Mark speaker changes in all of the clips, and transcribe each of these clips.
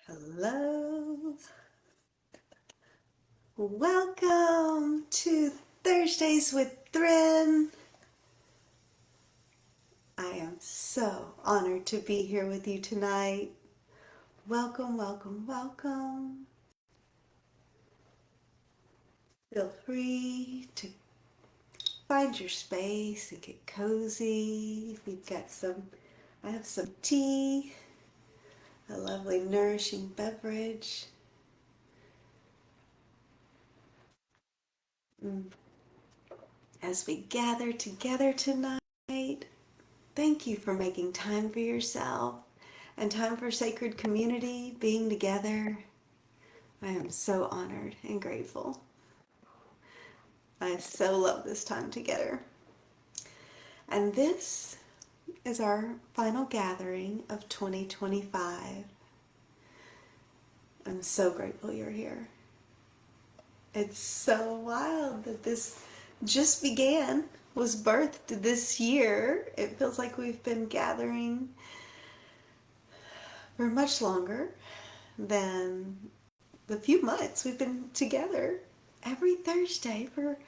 Speaker 1: Hello. Welcome to Thursdays with Thryn. I am so honored to be here with you tonight. Welcome, welcome, welcome. Feel free to find your space and get cozy. I have some tea, a lovely nourishing beverage. As we gather together tonight, thank you for making time for yourself and time for sacred community, being together. I am so honored and grateful. I so love this time together. And this is our final gathering of 2025. I'm so grateful you're here. It's so wild that this just was birthed this year. It feels like we've been gathering for much longer than the few months we've been together every Thursday for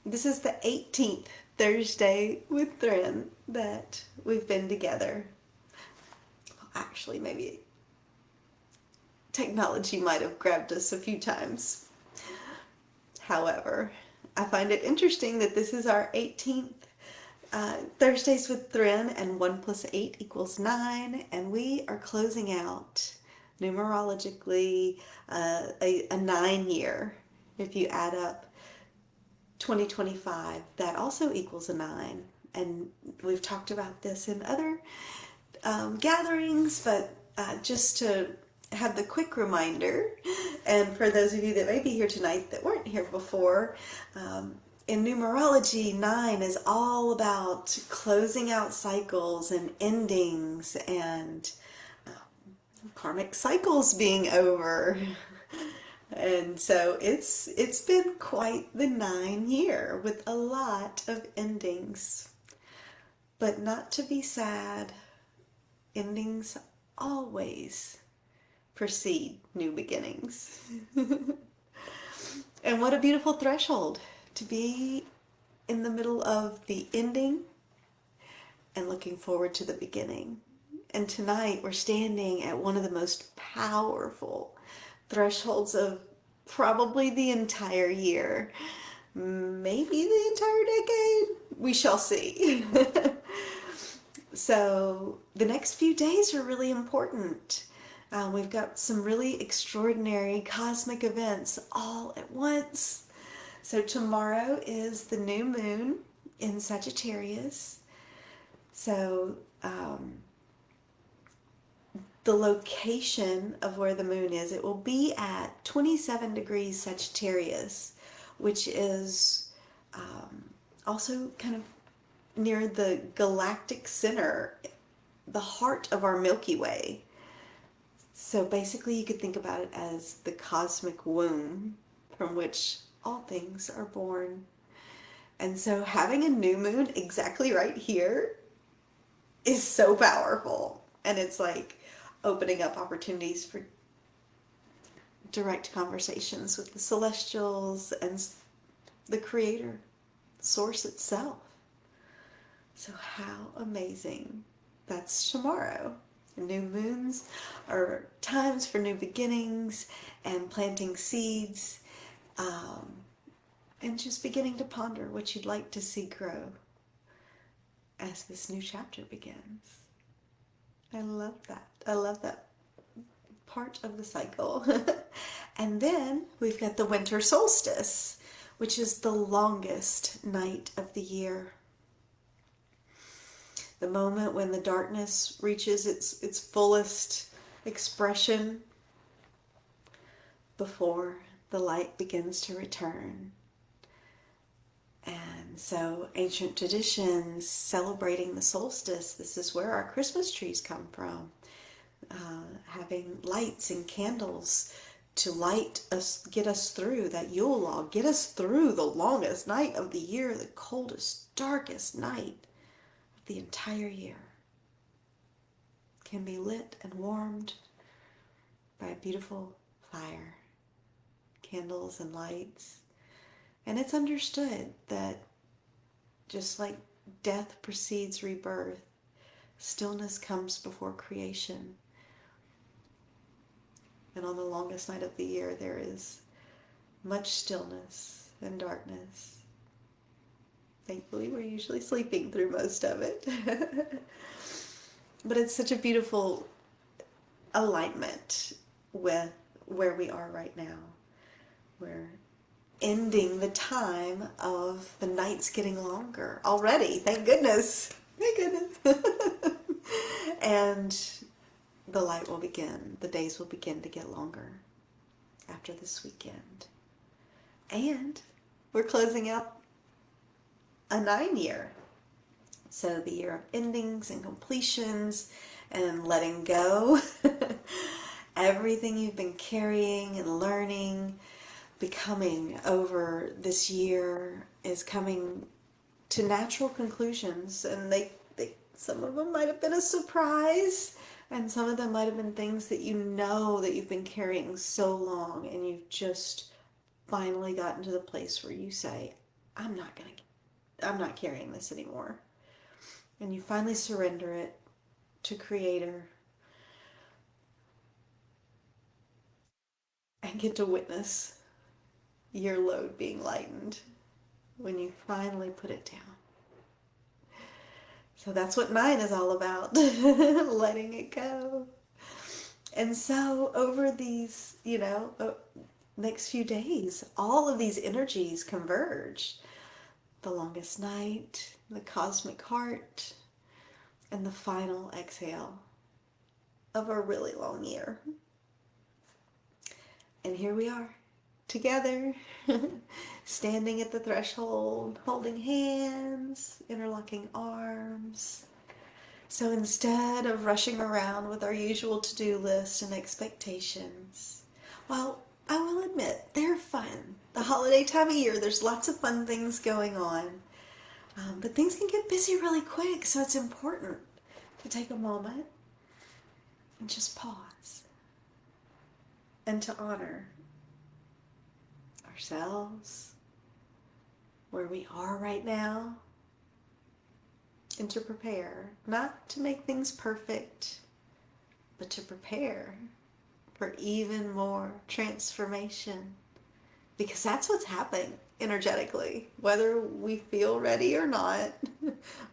Speaker 1: this is the 18th Thursday with Thryn that we've been together. Well, actually, maybe technology might have grabbed us a few times. However, I find it interesting that this is our 18th Thursdays with Thryn, and 1 plus 8 equals 9, and we are closing out numerologically a 9 year. If you add up 2025, that also equals a 9. And we've talked about this in other gatherings, but just to have the quick reminder, and for those of you that may be here tonight that weren't here before, in numerology, 9 is all about closing out cycles and endings and karmic cycles being over. And so it's been quite the 9 year with a lot of endings. But not to be sad, endings always precede new beginnings. And what a beautiful threshold to be in the middle of the ending and looking forward to the beginning. And tonight we're standing at one of the most powerful thresholds of probably the entire year, maybe the entire decade. We shall see. So the next few days are really important. We've got some really extraordinary cosmic events all at once. So tomorrow is the new moon in Sagittarius. So the location of where the moon is, it will be at 27 degrees Sagittarius, which is also kind of near the galactic center, the heart of our Milky Way. So basically you could think about it as the cosmic womb from which all things are born. And so having a new moon exactly right here is so powerful. And it's like opening up opportunities for direct conversations with the celestials and the creator, source itself. So how amazing. That's tomorrow. New moons are times for new beginnings and planting seeds, and just beginning to ponder what you'd like to see grow as this new chapter begins. I love that. I love that part of the cycle. And then we've got the winter solstice, which is the longest night of the year. The moment when the darkness reaches its fullest expression before the light begins to return. And so ancient traditions celebrating the solstice, this is where our Christmas trees come from. Having lights and candles to light us, get us through that Yule log, get us through the longest night of the year, the coldest, darkest night of the entire year. Can be lit and warmed by a beautiful fire, candles and lights. And it's understood that just like death precedes rebirth, stillness comes before creation. And on the longest night of the year, there is much stillness and darkness. Thankfully, we're usually sleeping through most of it. But it's such a beautiful alignment with where we are right now. We're ending the time of the nights getting longer already. Thank goodness. Thank goodness. And the light will begin. The days will begin to get longer after this weekend. And we're closing out a 9-year. So the year of endings and completions and letting go. Everything you've been carrying and learning, becoming over this year is coming to natural conclusions. And some of them might have been a surprise, and some of them might have been things that you know that you've been carrying so long, and you've just finally gotten to the place where you say, I'm not carrying this anymore. And you finally surrender it to Creator and get to witness your load being lightened when you finally put it down. So that's what 9 is all about, letting it go. And so over these, next few days, all of these energies converge. The longest night, the cosmic heart, and the final exhale of a really long year. And here we are, together, standing at the threshold, holding hands, interlocking arms. So instead of rushing around with our usual to-do list and expectations, well, I will admit, they're fun. The holiday time of year, there's lots of fun things going on. But things can get busy really quick, so it's important to take a moment and just pause and to honor ourselves, where we are right now, and to prepare, not to make things perfect, but to prepare for even more transformation, because that's what's happening energetically, whether we feel ready or not,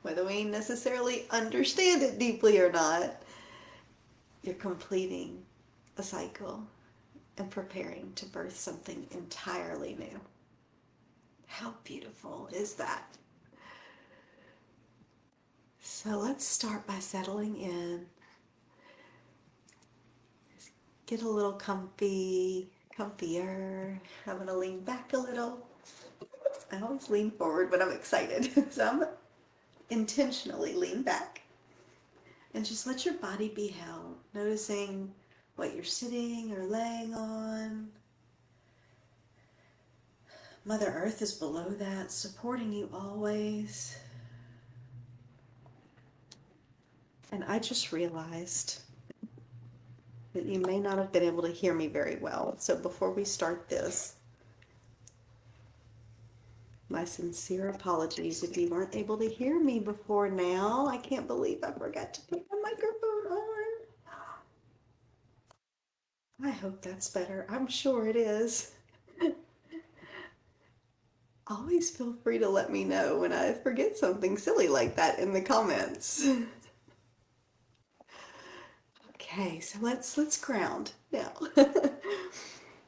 Speaker 1: whether we necessarily understand it deeply or not. You're completing a cycle and preparing to birth something entirely new. How beautiful is that? So let's start by settling in. Get a little comfier. I'm going to lean back a little. I always lean forward when I'm excited, so I'm intentionally lean back. And just let your body be held, noticing what you're sitting or laying on. Mother Earth is below that, supporting you always. And I just realized that you may not have been able to hear me very well. So before we start this, my sincere apologies if you weren't able to hear me before now. I can't believe I forgot to put the microphone on. I hope that's better. I'm sure it is. Always feel free to let me know when I forget something silly like that in the comments. Okay, so let's ground now.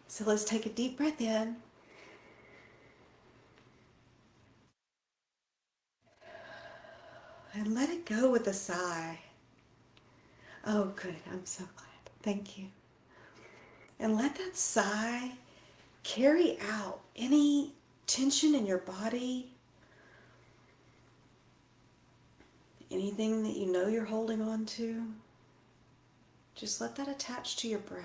Speaker 1: So let's take a deep breath in. And let it go with a sigh. Oh, good. I'm so glad. Thank you. And let that sigh carry out any tension in your body, anything that you know you're holding on to. Just let that attach to your breath.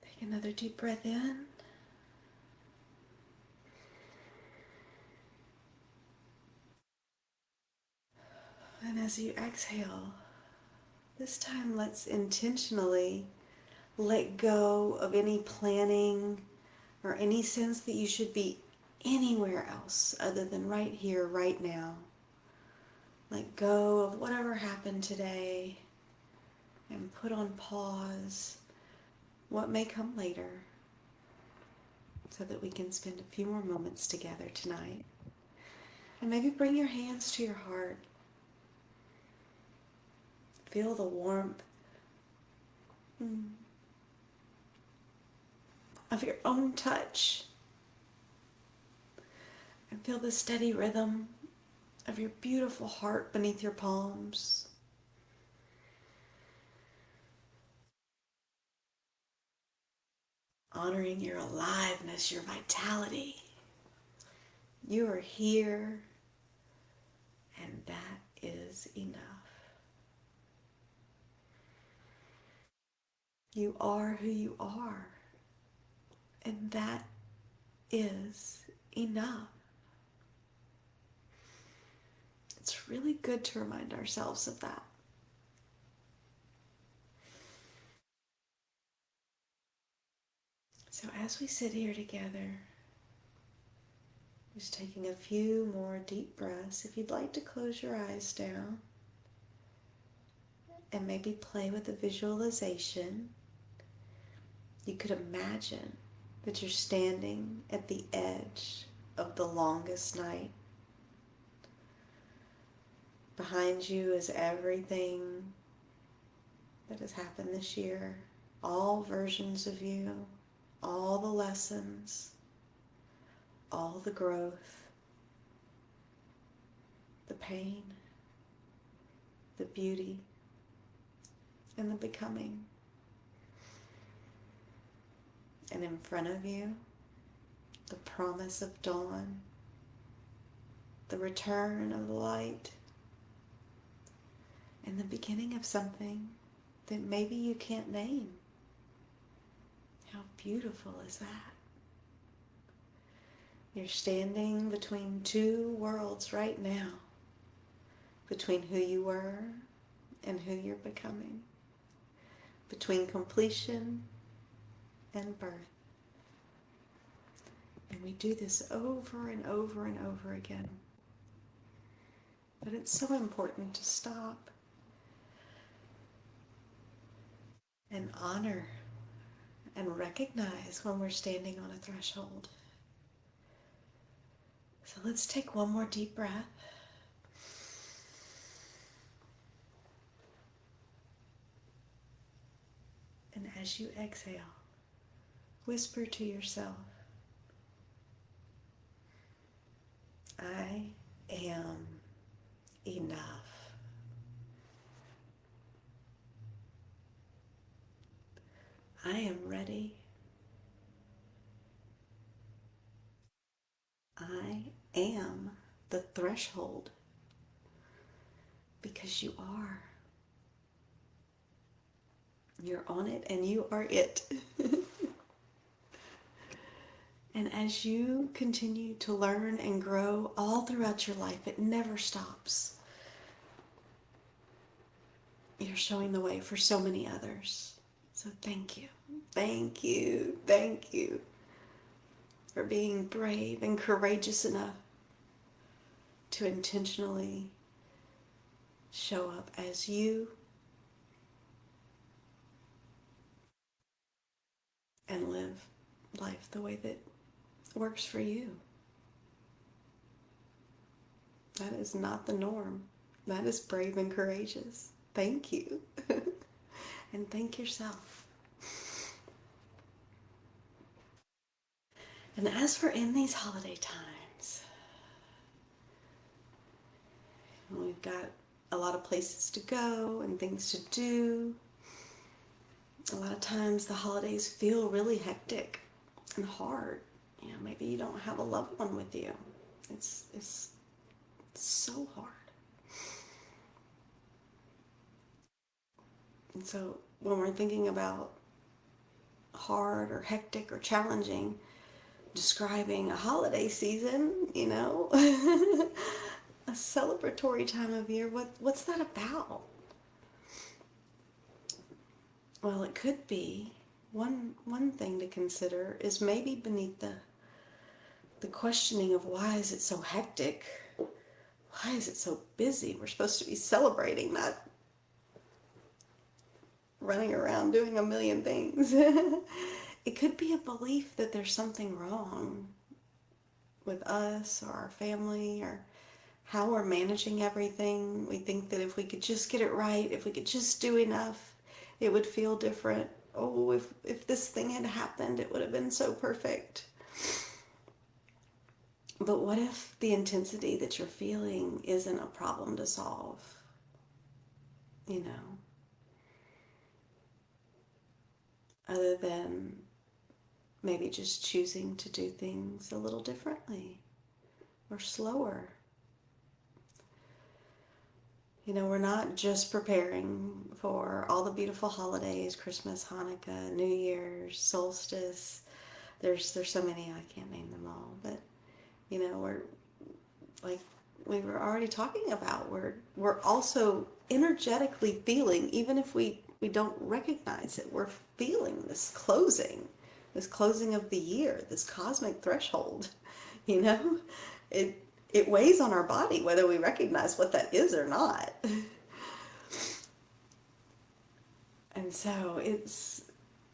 Speaker 1: Take another deep breath in. And as you exhale, this time let's intentionally let go of any planning or any sense that you should be anywhere else other than right here, right now. Let go of whatever happened today and put on pause what may come later so that we can spend a few more moments together tonight. And maybe bring your hands to your heart. Feel the warmth of your own touch. And feel the steady rhythm of your beautiful heart beneath your palms. Honoring your aliveness, your vitality. You are here, and that is enough. You are who you are, and that is enough. It's really good to remind ourselves of that. So as we sit here together, just taking a few more deep breaths. If you'd like to close your eyes down and maybe play with a visualization, you could imagine that you're standing at the edge of the longest night. Behind you is everything that has happened this year, all versions of you, all the lessons, all the growth, the pain, the beauty, and the becoming. And in front of you, the promise of dawn, the return of the light, and the beginning of something that maybe you can't name. How beautiful is that? You're standing between two worlds right now, between who you were and who you're becoming, between completion and birth. And we do this over and over and over again. But it's so important to stop and honor and recognize when we're standing on a threshold. So let's take one more deep breath. And as you exhale, whisper to yourself, I am enough. I am ready. I am the threshold because you are. You're on it and you are it. And as you continue to learn and grow all throughout your life, it never stops. You're showing the way for so many others. So thank you. Thank you. Thank you for being brave and courageous enough to intentionally show up as you and live life the way that works for you. That is not the norm. That is brave and courageous. Thank you. And thank yourself. And as we're in these holiday times, we've got a lot of places to go and things to do. A lot of times the holidays feel really hectic and hard. Maybe you don't have a loved one with you. It's so hard. And so when we're thinking about hard or hectic or challenging, describing a holiday season, a celebratory time of year, what's that about? Well, it could be one thing to consider is maybe beneath the questioning of why is it so hectic? Why is it so busy? We're supposed to be celebrating, not running around doing a million things. It could be a belief that there's something wrong with us or our family or how we're managing everything. We think that if we could just get it right, if we could just do enough, it would feel different. Oh, if this thing had happened, it would have been so perfect. But what if the intensity that you're feeling isn't a problem to solve? You know, other than maybe just choosing to do things a little differently or slower. You know, we're not just preparing for all the beautiful holidays, Christmas, Hanukkah, New Year's, Solstice. There's so many, I can't name them all, but you know, we're like we were already talking about, we're also energetically feeling, even if we don't recognize it, we're feeling this closing of the year, this cosmic threshold. You know, it weighs on our body whether we recognize what that is or not. And so it's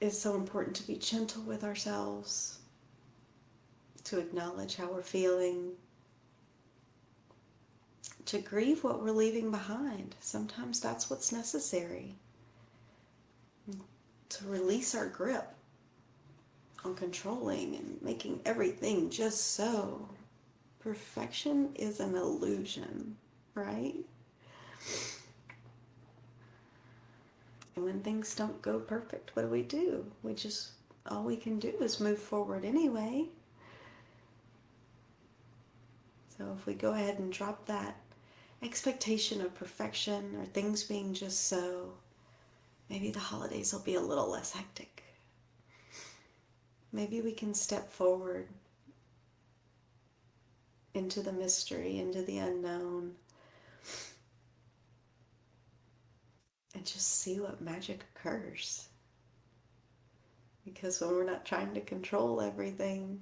Speaker 1: so important to be gentle with ourselves, to acknowledge how we're feeling, to grieve what we're leaving behind. Sometimes that's what's necessary. To release our grip on controlling and making everything just so. Perfection is an illusion, right? And when things don't go perfect, what do? All we can do is move forward anyway. So if we go ahead and drop that expectation of perfection or things being just so, maybe the holidays will be a little less hectic. Maybe we can step forward into the mystery, into the unknown, and just see what magic occurs. Because when we're not trying to control everything,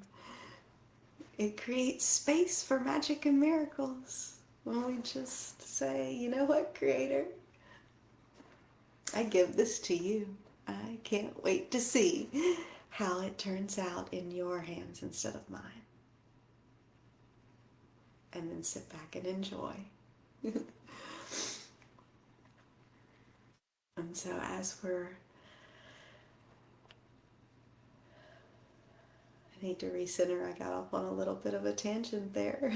Speaker 1: it creates space for magic and miracles. When we just say, you know what, Creator? I give this to you. I can't wait to see how it turns out in your hands instead of mine. And then sit back and enjoy. And so as I need to recenter, I got off on a little bit of a tangent there.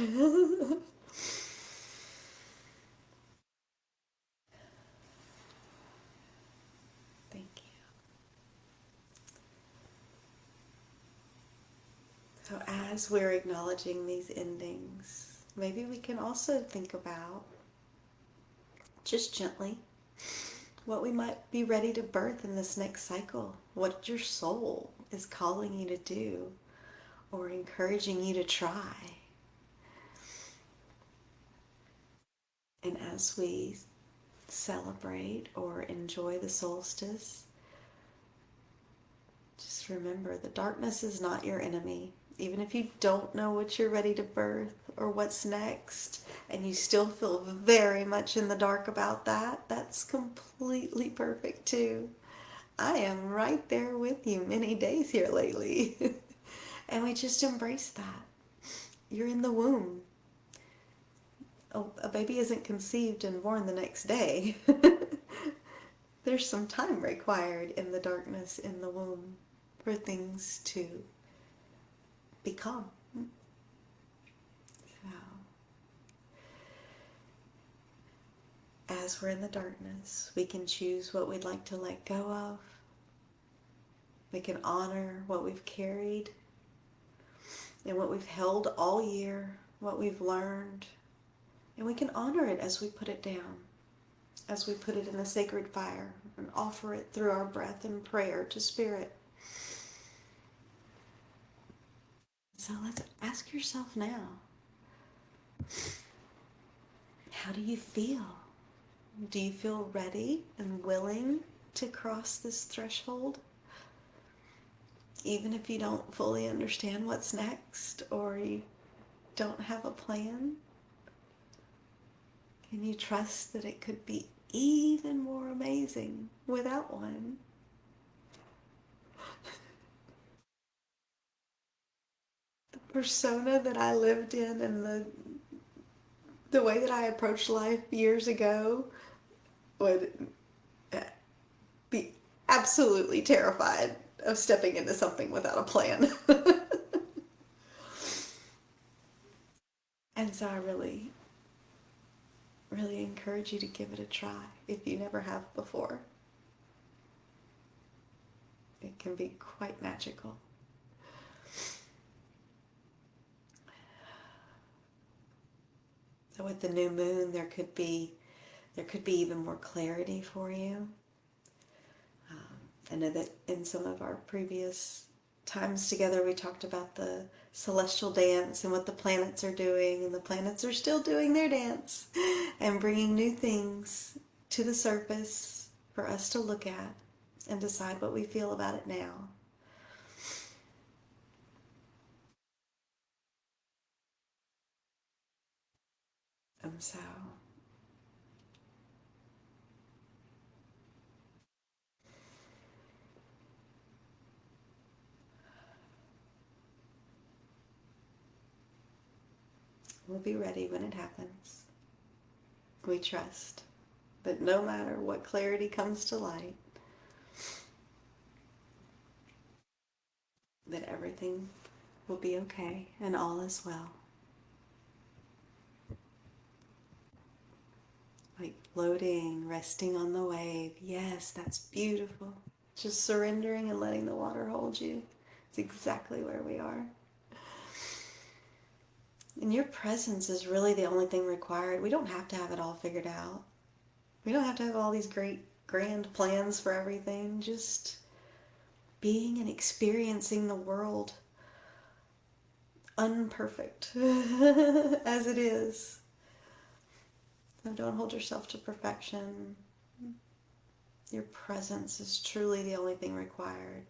Speaker 1: Thank you. So as we're acknowledging these endings, maybe we can also think about, just gently, what we might be ready to birth in this next cycle, what your soul is calling you to do or encouraging you to try. And as we celebrate or enjoy the solstice, just remember the darkness is not your enemy. Even if you don't know what you're ready to birth or what's next, and you still feel very much in the dark about that, that's completely perfect too. I am right there with you many days here lately. And we just embrace that. You're in the womb. Oh, a baby isn't conceived and born the next day. There's some time required in the darkness in the womb for things to become. So, as we're in the darkness, we can choose what we'd like to let go of. We can honor what we've carried and what we've held all year, what we've learned. And we can honor it as we put it down, as we put it in the sacred fire and offer it through our breath and prayer to Spirit. So let's ask yourself now, how do you feel? Do you feel ready and willing to cross this threshold? Even if you don't fully understand what's next or you don't have a plan, can you trust that it could be even more amazing without one? The persona that I lived in and the way that I approached life years ago would be absolutely terrified of stepping into something without a plan. And so I really, really encourage you to give it a try if you never have before. It can be quite magical. So with the new moon, there could be even more clarity for you. I know that in some of our previous times together, we talked about the celestial dance and what the planets are doing, and the planets are still doing their dance and bringing new things to the surface for us to look at and decide what we feel about it now. And so we'll be ready when it happens. We trust that no matter what clarity comes to light, that everything will be okay and all is well. Like floating, resting on the wave. Yes, that's beautiful. Just surrendering and letting the water hold you. It's exactly where we are. And your presence is really the only thing required. We don't have to have it all figured out. We don't have to have all these great, grand plans for everything. Just being and experiencing the world unperfect as it is. So don't hold yourself to perfection. Your presence is truly the only thing required.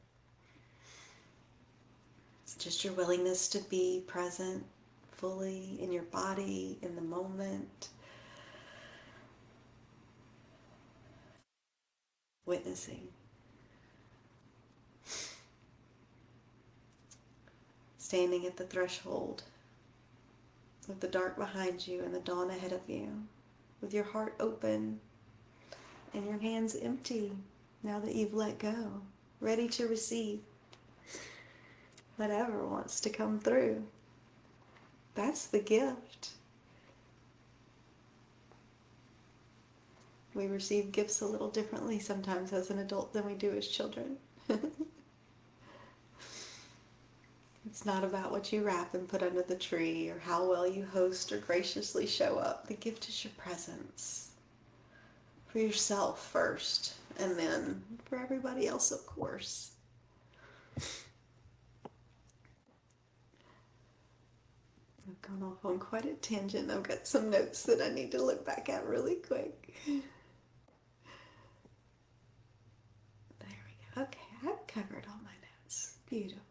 Speaker 1: It's just your willingness to be present fully in your body, in the moment, witnessing. Standing at the threshold with the dark behind you and the dawn ahead of you, with your heart open and your hands empty now that you've let go, ready to receive whatever wants to come through. That's the gift. We receive gifts a little differently sometimes as an adult than we do as children. It's not about what you wrap and put under the tree or how well you host or graciously show up. The gift is your presence. For yourself first, and then for everybody else, of course. I've gone off on quite a tangent. I've got some notes that I need to look back at really quick. There we go. Okay, I've covered all my notes. Beautiful.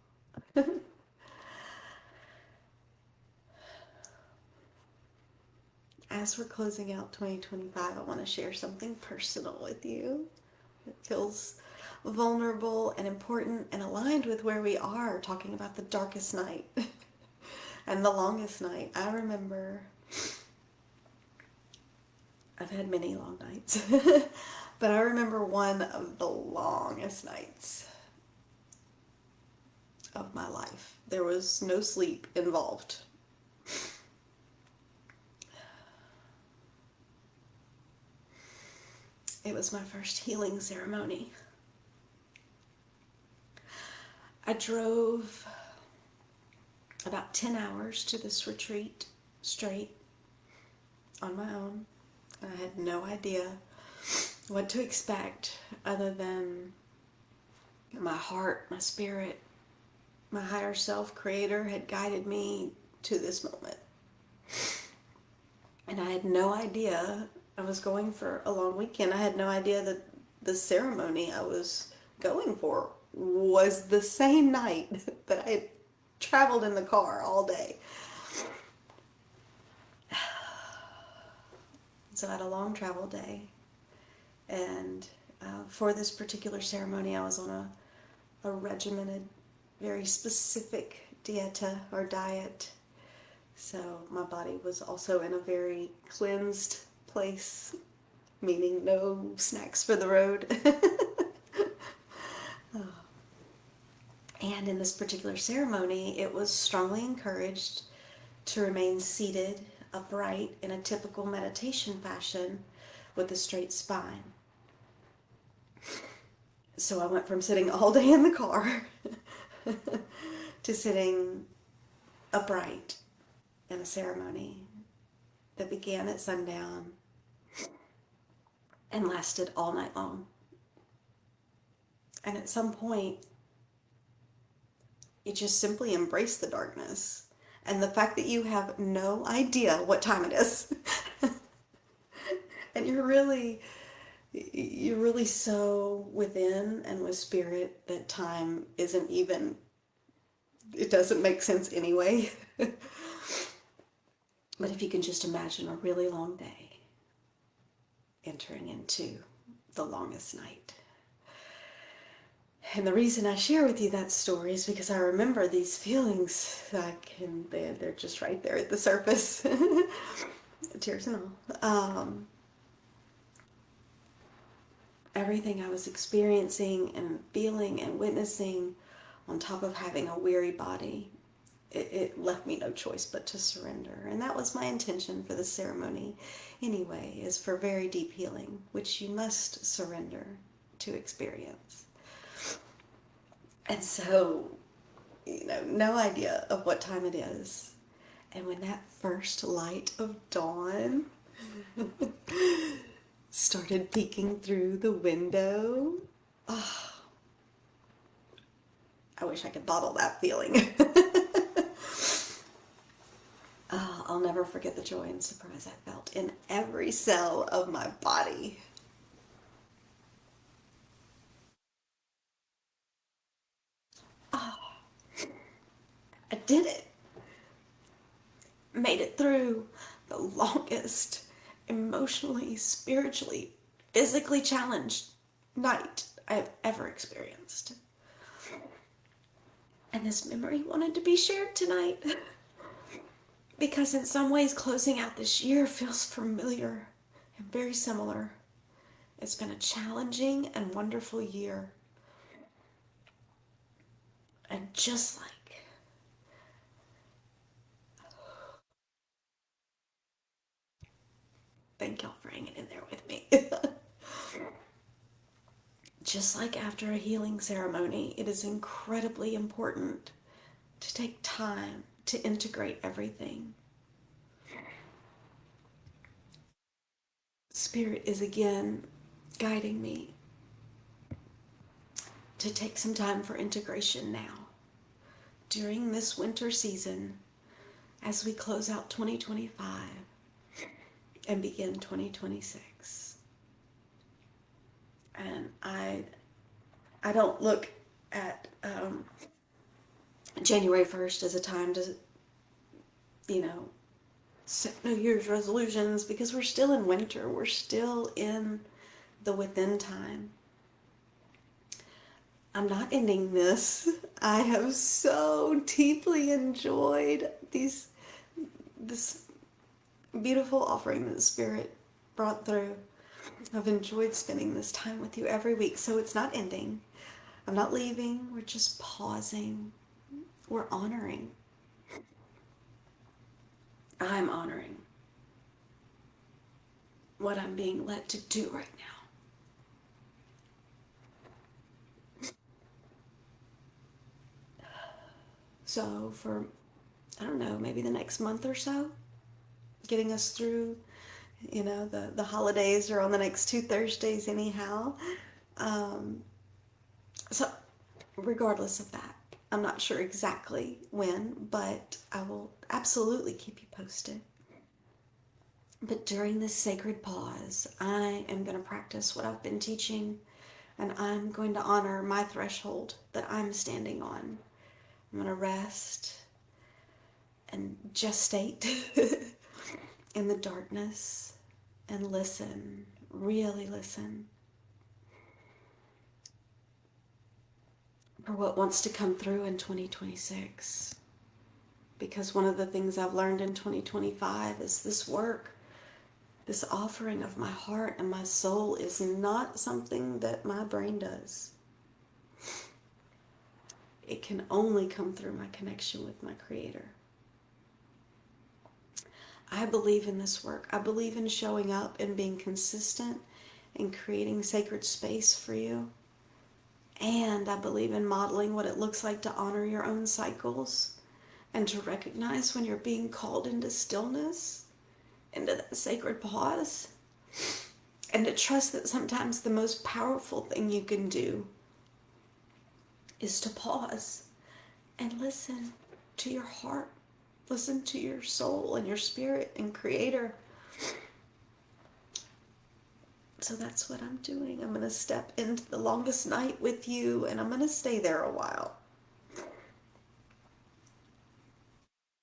Speaker 1: As we're closing out 2025, I want to share something personal with you. It feels vulnerable and important and aligned with where we are, talking about the darkest night and the longest night. I remember, I've had many long nights, but I remember one of the longest nights of my life. There was no sleep involved. It was my first healing ceremony. I drove about 10 hours to this retreat straight on my own. I had no idea what to expect other than my heart, my spirit, my higher self, creator had guided me to this moment. And I had no idea I was going for a long weekend. I had no idea that the ceremony I was going for was the same night that I had traveled in the car all day. So I had a long travel day. And for this particular ceremony, I was on a regimented, very specific dieta or diet. So my body was also in a very cleansed place, meaning no snacks for the road. And in this particular ceremony, it was strongly encouraged to remain seated upright in a typical meditation fashion with a straight spine. So I went from sitting all day in the car to sitting upright in a ceremony that began at sundown and lasted all night long. And at some point, you just simply embrace the darkness and the fact that you have no idea what time it is. And you're really so within and with spirit that time isn't even, it doesn't make sense anyway. But if you can just imagine a really long day entering into the longest night. And the reason I share with you that story is because I remember these feelings, they're just right there at the surface. Tears and all. Everything I was experiencing and feeling and witnessing, on top of having a weary body, it left me no choice but to surrender. And that was my intention for the ceremony anyway, is for very deep healing, which you must surrender to experience. And so, no idea of what time it is. And when that first light of dawn started peeking through the window, oh, I wish I could bottle that feeling. Oh, I'll never forget the joy and surprise I felt in every cell of my body. Oh, I did it. Made it through the longest emotionally, spiritually, physically challenged night I've ever experienced. And this memory wanted to be shared tonight because in some ways closing out this year feels familiar and very similar. It's been a challenging and wonderful year. And just like thank y'all for hanging in there with me. Just like after a healing ceremony, it is incredibly important to take time to integrate everything. Spirit is again guiding me to take some time for integration now, during this winter season, as we close out 2025 and begin 2026. And I don't look at January 1st as a time to, set New Year's resolutions, because we're still in winter. We're still in the within time. I'm not ending this. I have so deeply enjoyed this beautiful offering that the Spirit brought through. I've enjoyed spending this time with you every week, so it's not ending. I'm not leaving. We're just pausing. We're honoring. I'm honoring what I'm being led to do right now. So for, I don't know, maybe the next month or so, getting us through, the holidays are on the next 2 Thursdays anyhow. So regardless of that, I'm not sure exactly when, but I will absolutely keep you posted. But during this sacred pause, I am going to practice what I've been teaching, and I'm going to honor my threshold that I'm standing on. I'm going to rest and gestate in the darkness and listen, really listen for what wants to come through in 2026. Because one of the things I've learned in 2025 is this work, this offering of my heart and my soul is not something that my brain does. It can only come through my connection with my Creator. I believe in this work. I believe in showing up and being consistent and creating sacred space for you. And I believe in modeling what it looks like to honor your own cycles and to recognize when you're being called into stillness, into that sacred pause, and to trust that sometimes the most powerful thing you can do is to pause and listen to your heart, listen to your soul and your spirit and Creator. So that's what I'm doing. I'm going to step into the longest night with you, and I'm going to stay there a while,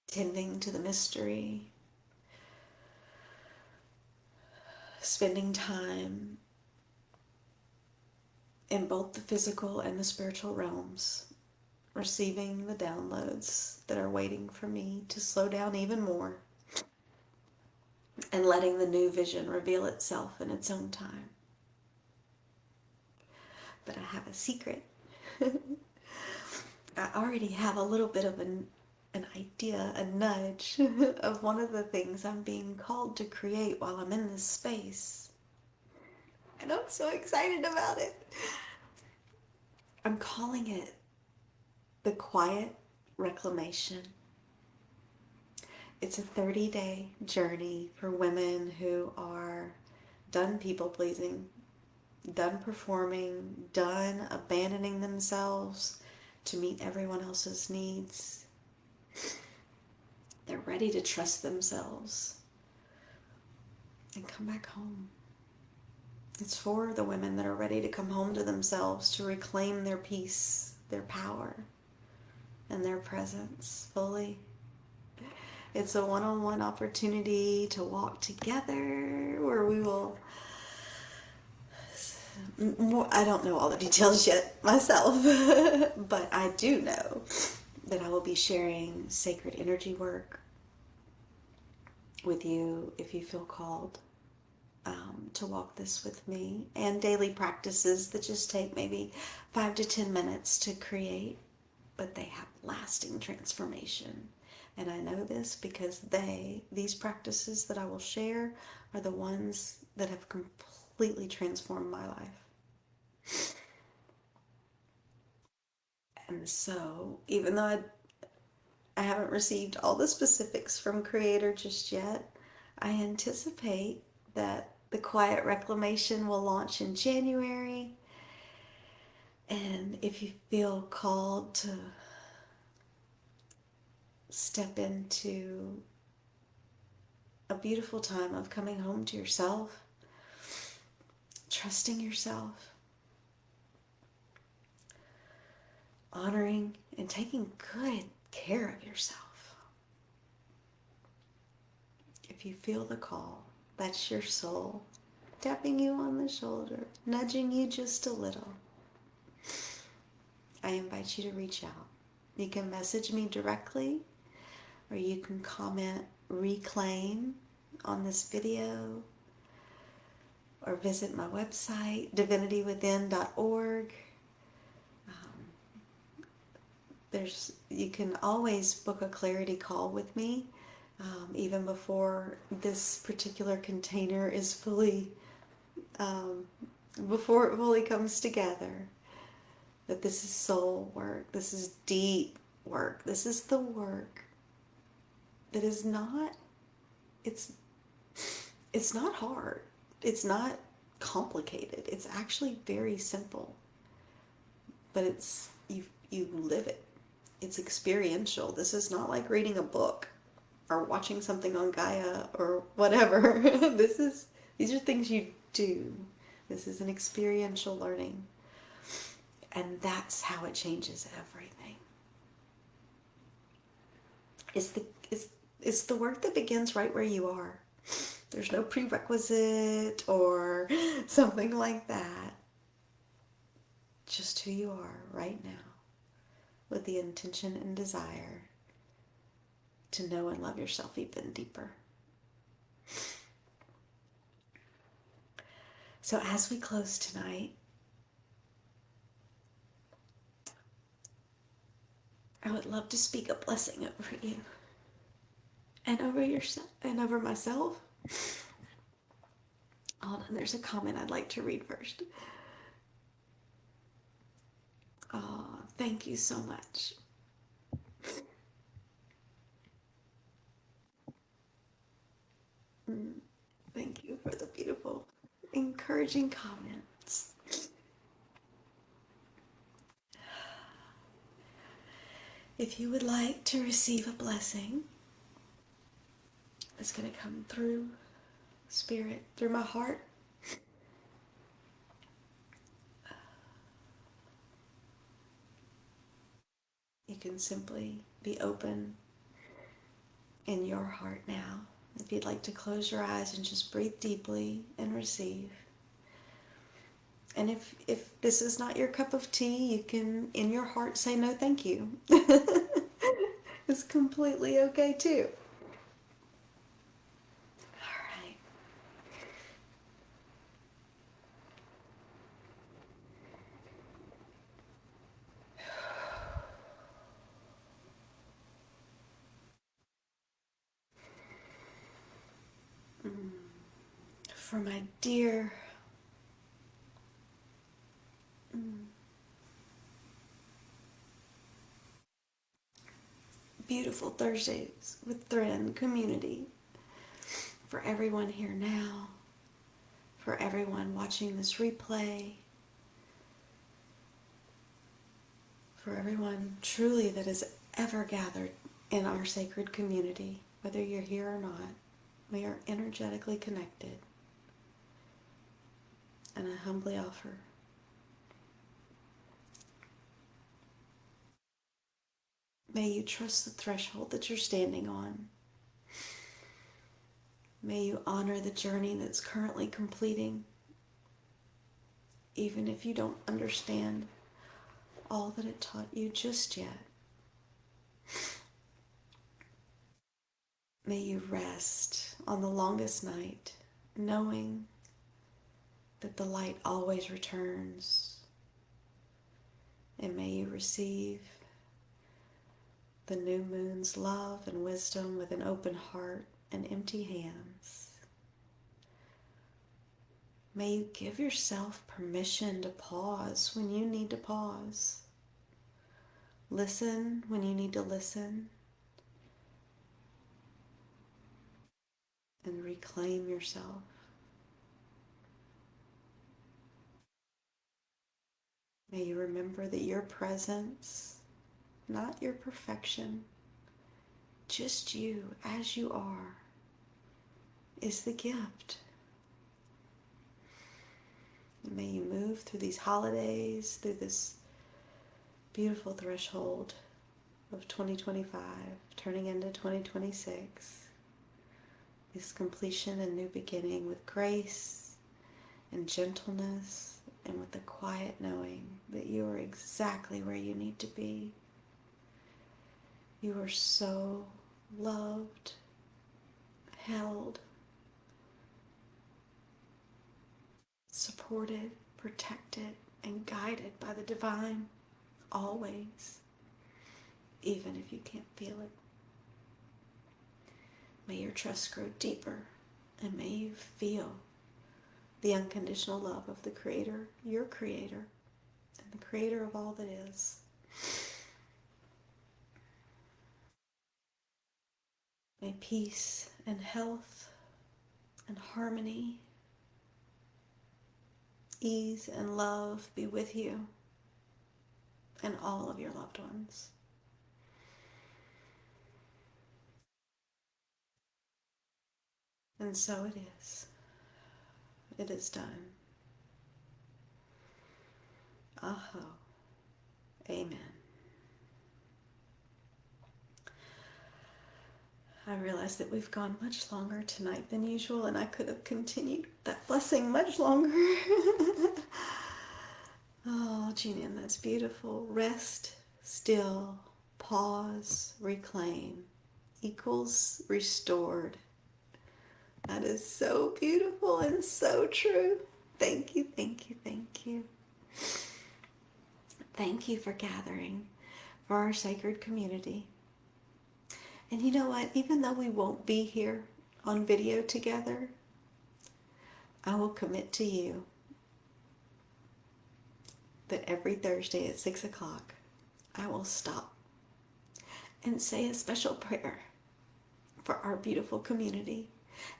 Speaker 1: tending to the mystery, spending time in both the physical and the spiritual realms, receiving the downloads that are waiting for me to slow down even more, and letting the new vision reveal itself in its own time. But I have a secret. I already have a little bit of an idea, a nudge of one of the things I'm being called to create while I'm in this space. And I'm so excited about it. I'm calling it the quiet reclamation. It's a 30-day journey for women who are done people pleasing, done performing, done abandoning themselves to meet everyone else's needs. They're ready to trust themselves and come back home. It's for the women that are ready to come home to themselves, to reclaim their peace, their power, and their presence fully. It's a one-on-one opportunity to walk together where we will... I don't know all the details yet myself, but I do know that I will be sharing sacred energy work with you if you feel called to walk this with me, and daily practices that just take maybe 5 to 10 minutes to create, but they have lasting transformation. And I know this because these practices that I will share are the ones that have completely transformed my life. And so, even though I haven't received all the specifics from Creator just yet, I anticipate that the Quiet Reclamation will launch in January. And if you feel called to step into a beautiful time of coming home to yourself, trusting yourself, honoring and taking good care of yourself. If you feel the call, that's your soul tapping you on the shoulder, nudging you just a little. I invite you to reach out. You can message me directly, or you can comment reclaim on this video, or visit my website, divinitywithin.org. You can always book a clarity call with me, even before this particular container is fully, before it fully comes together. That this is soul work, this is deep work, this is the work that is not, it's not hard, it's not complicated, it's actually very simple, but you live it. It's experiential. This is not like reading a book. or watching something on Gaia or whatever. These are things you do. This is an experiential learning. And that's how it changes everything. It's the it's it's the work that begins right where you are. There's no prerequisite or something like that. Just who you are right now, with the intention and desire to know and love yourself even deeper. So as we close tonight, I would love to speak a blessing over you and over yourself and over myself. Hold on, there's a comment I'd like to read first. Oh, thank you so much. Thank you for the beautiful, encouraging comments. If you would like to receive a blessing, it's going to come through spirit, through my heart. You can simply be open in your heart now. If you'd like to close your eyes and just breathe deeply and receive. And if this is not your cup of tea, you can, in your heart, say no thank you. It's completely okay too. All right. For my dear beautiful Thursdays with Thryn community, for everyone here now, for everyone watching this replay, for everyone truly that has ever gathered in our sacred community, whether you're here or not, we are energetically connected. And I humbly offer may you trust the threshold that you're standing on. May you honor the journey that's currently completing, even if you don't understand all that it taught you just yet. May you rest on the longest night, knowing that the light always returns. And may you receive the new moon's love and wisdom with an open heart and empty hands. May you give yourself permission to pause when you need to pause. Listen when you need to listen. And reclaim yourself. May you remember that your presence, not your perfection, just you as you are, is the gift. And may you move through these holidays, through this beautiful threshold of 2025, turning into 2026. This completion and new beginning with grace and gentleness, and with the quiet knowing that you are exactly where you need to be. You are so loved, held, supported, protected, and guided by the divine, always, even if you can't feel it. May your trust grow deeper, and may you feel the unconditional love of the Creator, your Creator, and the Creator of all that is. May peace and health and harmony, ease and love be with you and all of your loved ones. And so it is. It is done. Aho. Amen. I realize that we've gone much longer tonight than usual, and I could have continued that blessing much longer. Oh, Jeanine, that's beautiful. Rest, still, pause, reclaim equals restored. That is so beautiful and so true. Thank you, thank you, thank you. Thank you for gathering for our sacred community. And you know what? Even though we won't be here on video together, I will commit to you that every Thursday at 6 o'clock, I will stop and say a special prayer for our beautiful community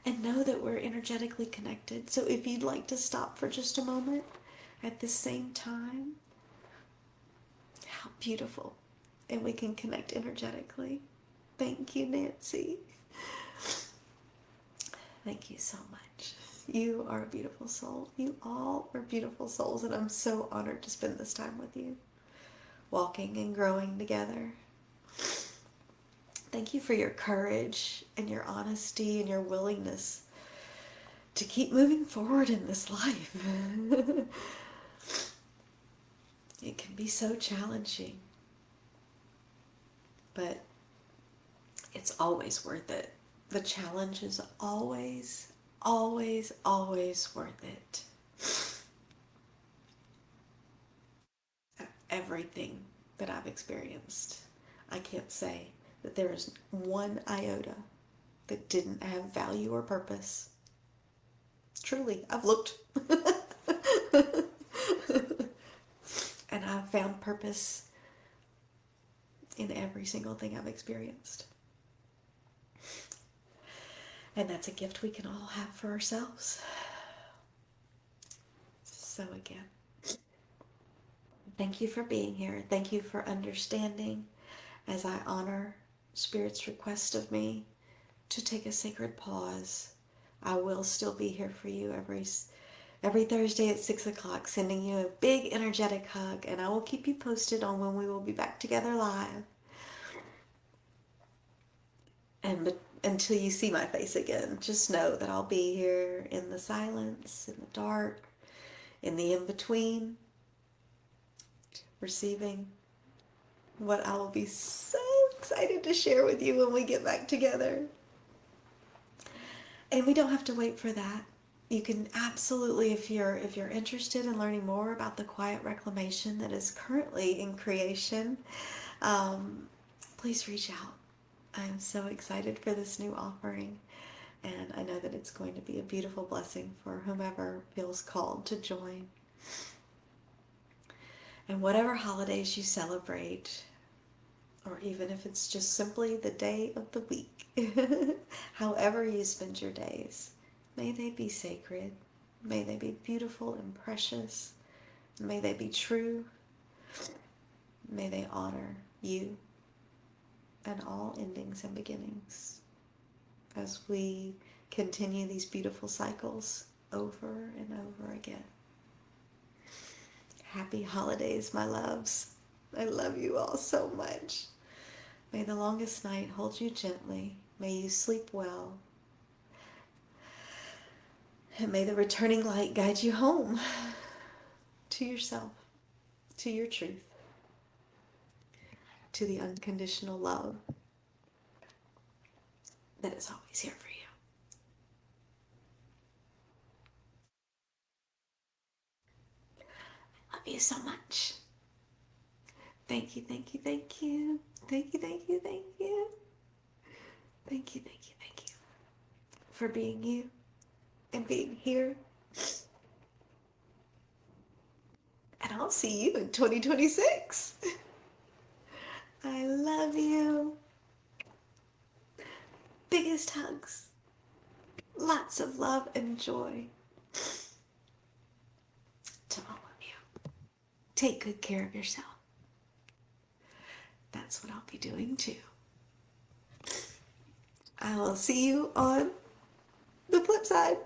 Speaker 1: and know that we're energetically connected. So if you'd like to stop for just a moment at the same time, how beautiful. And we can connect energetically. Thank you, Nancy. Thank you so much. You are a beautiful soul. You all are beautiful souls, and I'm so honored to spend this time with you, walking and growing together. Thank you for your courage and your honesty and your willingness to keep moving forward in this life. It can be so challenging, but it's always worth it. The challenge is always, always, always worth it. Everything that I've experienced, I can't say that there is one iota that didn't have value or purpose. Truly, I've looked. And I've found purpose in every single thing I've experienced. And that's a gift we can all have for ourselves. So again, thank you for being here. Thank you for understanding as I honor Spirit's request of me to take a sacred pause. I will still be here for you every Thursday at 6 o'clock, sending you a big energetic hug, and I will keep you posted on when we will be back together live. And until you see my face again, just know that I'll be here in the silence, in the dark, in the in-between, receiving what I will be so excited to share with you when we get back together. And we don't have to wait for that. You can absolutely, if you're interested in learning more about the quiet reclamation that is currently in creation, please reach out. I'm so excited for this new offering, and I know that it's going to be a beautiful blessing for whomever feels called to join. And whatever holidays you celebrate, or even if it's just simply the day of the week, however you spend your days, may they be sacred, may they be beautiful and precious, may they be true, may they honor you and all endings and beginnings as we continue these beautiful cycles over and over again. Happy holidays, my loves. I love you all so much. May the longest night hold you gently. May you sleep well. And may the returning light guide you home to yourself, to your truth, to the unconditional love that is always here for you. I love you so much. Thank you, thank you, thank you. Thank you, thank you, thank you. Thank you, thank you, thank you for being you and being here. And I'll see you in 2026. I love you. Biggest hugs. Lots of love and joy to all of you. Take good care of yourself. That's what I'll be doing too. I will see you on the flip side.